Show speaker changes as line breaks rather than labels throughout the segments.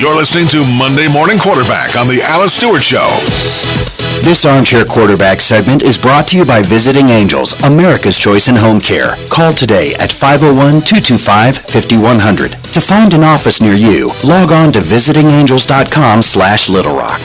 You're listening to Monday Morning Quarterback on the Alice Stewart Show.
This Armchair Quarterback segment is brought to you by Visiting Angels, America's choice in home care. Call today at 501-225-5100. To find an office near you, log on to visitingangels.com/Little Rock.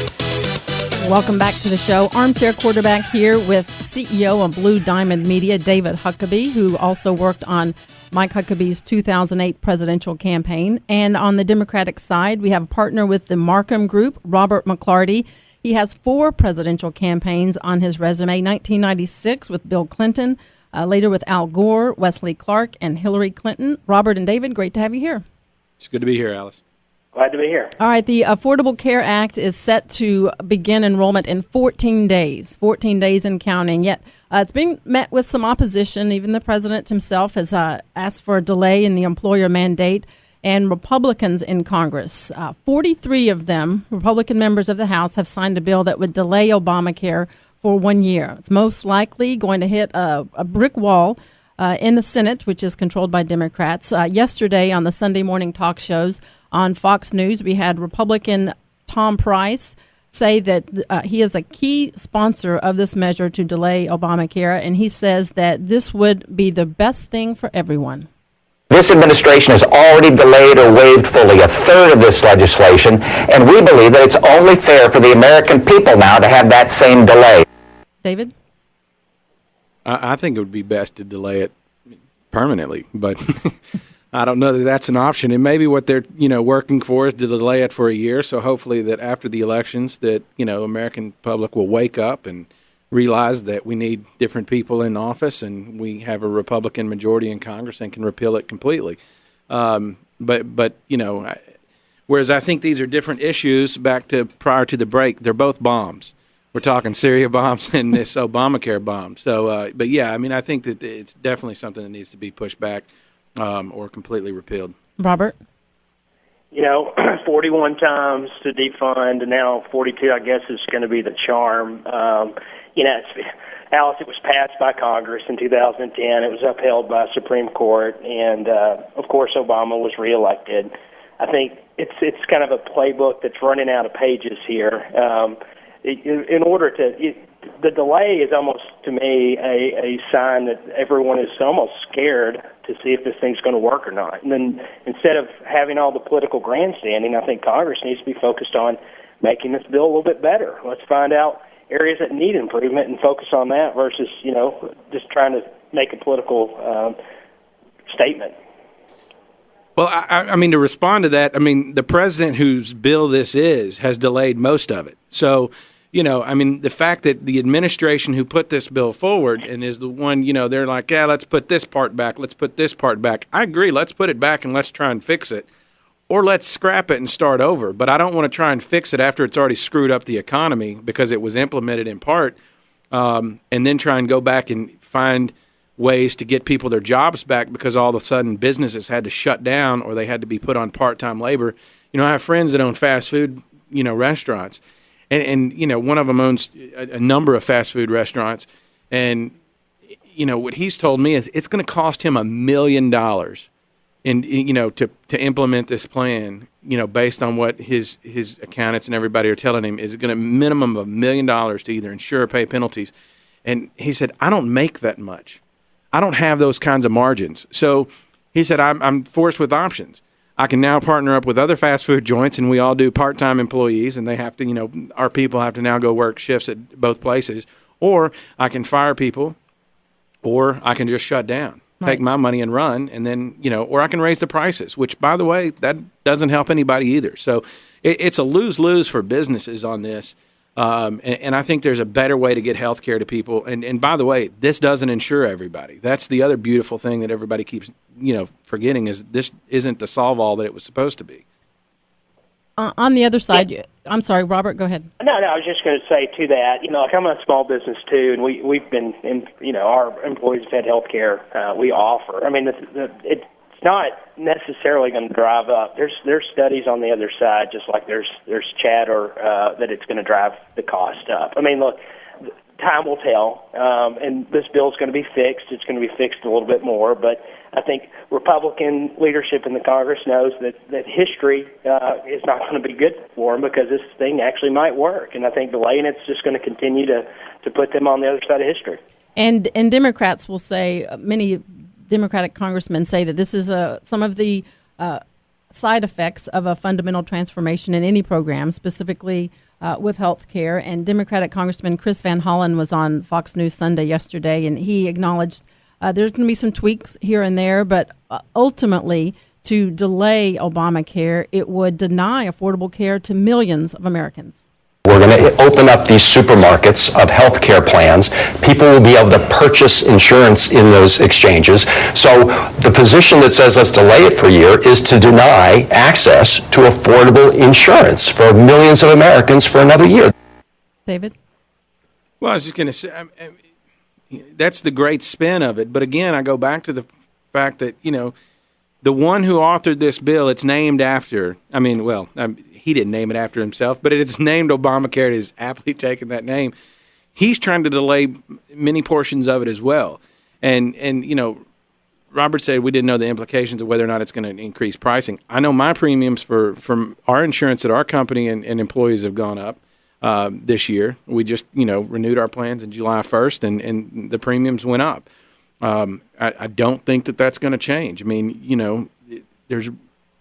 Welcome back to the show. Armchair Quarterback here with CEO of Blue Diamond Media, David Huckabee, who also worked on Mike Huckabee's 2008 presidential campaign. And on the Democratic side, we have a partner with the Markham Group, Robert McLarty. He has 4 presidential campaigns on his resume: 1996 with Bill Clinton, later with Al Gore, Wesley Clark, and Hillary Clinton. Robert and David, great to have you here.
It's good to be here, Alice.
Glad to be here.
All right, the Affordable Care Act is set to begin enrollment in 14 days and counting. Yet it's being met with some opposition. Even the president himself has asked for a delay in the employer mandate, and Republicans in Congress, 43 of them, Republican members of the House, have signed a bill that would delay Obamacare for 1 year. It's most likely going to hit a brick wall in the Senate, which is controlled by Democrats. Yesterday on the Sunday morning talk shows on Fox News, we had Republican Tom Price say that he is a key sponsor of this measure to delay Obamacare, and he says that this would be the best thing for everyone.
This administration has already delayed or waived fully a third of this legislation, and we believe that it's only fair for the American people now to have that same delay.
David?
I think it would be best to delay it permanently, but I don't know that that's an option. And maybe what they're, working for is to delay it for a year. So hopefully that after the elections that, American public will wake up and realize that we need different people in office and we have a Republican majority in Congress and can repeal it completely. But whereas I think these are different issues back to prior to the break, they're both bombs. We're talking Syria bombs and this Obamacare bomb. So, but yeah, I think that it's definitely something that needs to be pushed back or completely repealed.
Robert?
41 times to defund, and now 42, I guess, is going to be the charm. Alice, it was passed by Congress in 2010. It was upheld by Supreme Court, and, of course, Obama was reelected. I think it's kind of a playbook that's running out of pages here. The delay is almost, to me, a sign that everyone is almost scared to see if this thing's going to work or not. And then instead of having all the political grandstanding, I think Congress needs to be focused on making this bill a little bit better. Let's find out areas that need improvement and focus on that versus, just trying to make a political statement.
Well, I mean, to respond to that, the president whose bill this is has delayed most of it. So, the fact that the administration who put this bill forward and is the one, they're like, yeah, let's put this part back, let's put this part back. I agree, let's put it back and let's try and fix it. Or let's scrap it and start over. But I don't want to try and fix it after it's already screwed up the economy because it was implemented in part, and then try and go back and find ways to get people their jobs back because all of a sudden businesses had to shut down or they had to be put on part-time labor. I have friends that own fast food, restaurants. And one of them owns a number of fast food restaurants. And, what he's told me is it's going to cost him $1 million to implement this plan, based on what his accountants and everybody are telling him is going to minimum of $1 million to either insure or pay penalties. And he said, I don't make that much. I don't have those kinds of margins. So he said, I'm forced with options. I can now partner up with other fast food joints, and we all do part-time employees, and they have to, our people have to now go work shifts at both places. Or I can fire people, or I can just shut down, take my money and run, and then, or I can raise the prices, which, by the way, that doesn't help anybody either. So it's a lose-lose for businesses on this. And I think there's a better way to get health care to people. And by the way, this doesn't insure everybody. That's the other beautiful thing that everybody keeps, forgetting is this isn't the solve-all that it was supposed to be.
On the other side, I'm sorry, Robert, go ahead.
No, I was just going to say to that, I'm a small business too, and we've been, our employees have had health care we offer. It's not necessarily going to drive up. There's studies on the other side, just like there's chatter that it's going to drive the cost up. Look, time will tell, and this bill is going to be fixed. It's going to be fixed a little bit more, but I think Republican leadership in the Congress knows that history is not going to be good for them because this thing actually might work, and I think delaying it's just going to continue to put them on the other side of history.
And Democrats will say, many Democratic congressmen say that this is some of the side effects of a fundamental transformation in any program, specifically with health care. And Democratic Congressman Chris Van Hollen was on Fox News Sunday yesterday, and he acknowledged there's going to be some tweaks here and there, but ultimately, to delay Obamacare, it would deny affordable care to millions of Americans.
We're going to open up these supermarkets of health care plans. People will be able to purchase insurance in those exchanges. So the position that says let's delay it for a year is to deny access to affordable insurance for millions of Americans for another year.
David?
Well, I was just going to say, that's the great spin of it. But again, I go back to the fact that, the one who authored this bill, it's named after, he didn't name it after himself, but it's named Obamacare. It is aptly taken that name. He's trying to delay many portions of it as well. And Robert said we didn't know the implications of whether or not it's going to increase pricing. I know my premiums from our insurance at our company and employees have gone up this year. We just, renewed our plans on July 1st, and the premiums went up. I don't think that's going to change. There's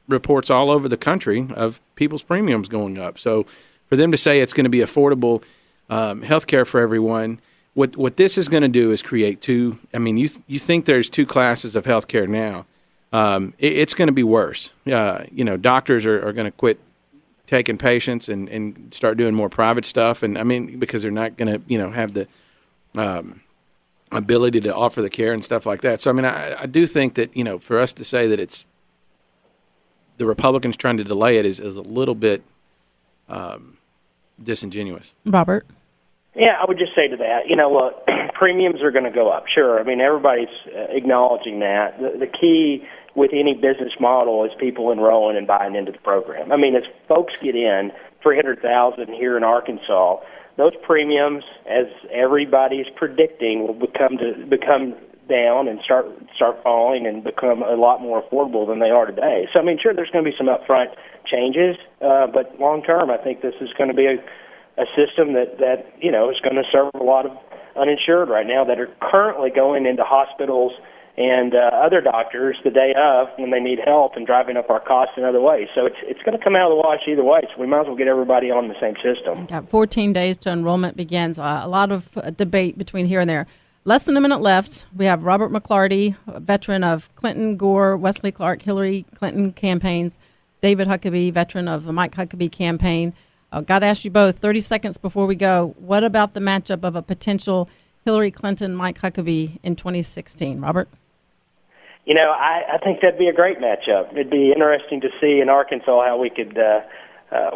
reports all over the country of people's premiums going up. So for them to say it's going to be affordable health care for everyone, what this is going to do is create two. You think there's two classes of health care now. It's going to be worse. Doctors are going to quit taking patients and start doing more private stuff. And because they're not going to, have the ability to offer the care and stuff like that. So, I do think that, for us to say that it's the Republicans trying to delay it is a little bit disingenuous.
Robert?
Yeah, I would just say to that, look, premiums are going to go up. Sure. Everybody's acknowledging that. The key with any business model is people enrolling and buying into the program. As folks get in, 300,000 here in Arkansas, those premiums, as everybody's predicting, will become down and start falling and become a lot more affordable than they are today. So, sure, there's going to be some upfront changes, but long term, I think this is going to be a system that is going to serve a lot of uninsured right now that are currently going into hospitals and other doctors the day of when they need help and driving up our costs in other ways. So it's going to come out of the wash either way, so we might as well get everybody on the same system.
Got 14 days to enrollment begins. A lot of debate between here and there. Less than a minute left. We have Robert McLarty, a veteran of Clinton, Gore, Wesley Clark, Hillary Clinton campaigns. David Huckabee, veteran of the Mike Huckabee campaign. Got to ask you both, 30 seconds before we go, what about the matchup of a potential Hillary Clinton, Mike Huckabee in 2016? Robert?
I think that'd be a great matchup. It'd be interesting to see in Arkansas how we could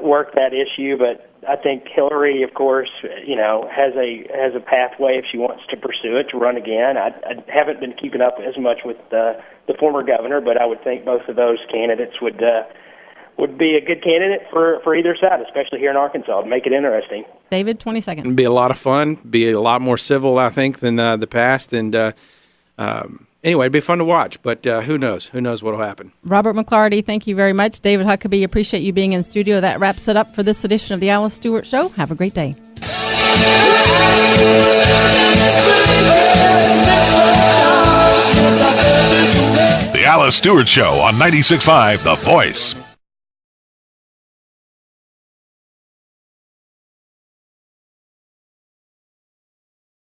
work that issue, but I think Hillary, of course, has a pathway if she wants to pursue it to run again. I haven't been keeping up as much with the former governor, but I would think both of those candidates would be a good candidate for either side, especially here in Arkansas. It'd make it interesting.
David, 20 seconds.
It'd be a lot of fun. Be a lot more civil, I think, than the past. And anyway, it'd be fun to watch. But who knows? Who knows what will happen?
Robert McLarty, thank you very much. David Huckabee, appreciate you being in studio. That wraps it up for this edition of the Alice Stewart Show. Have a great day.
The Alice Stewart Show on 96.5 The Voice.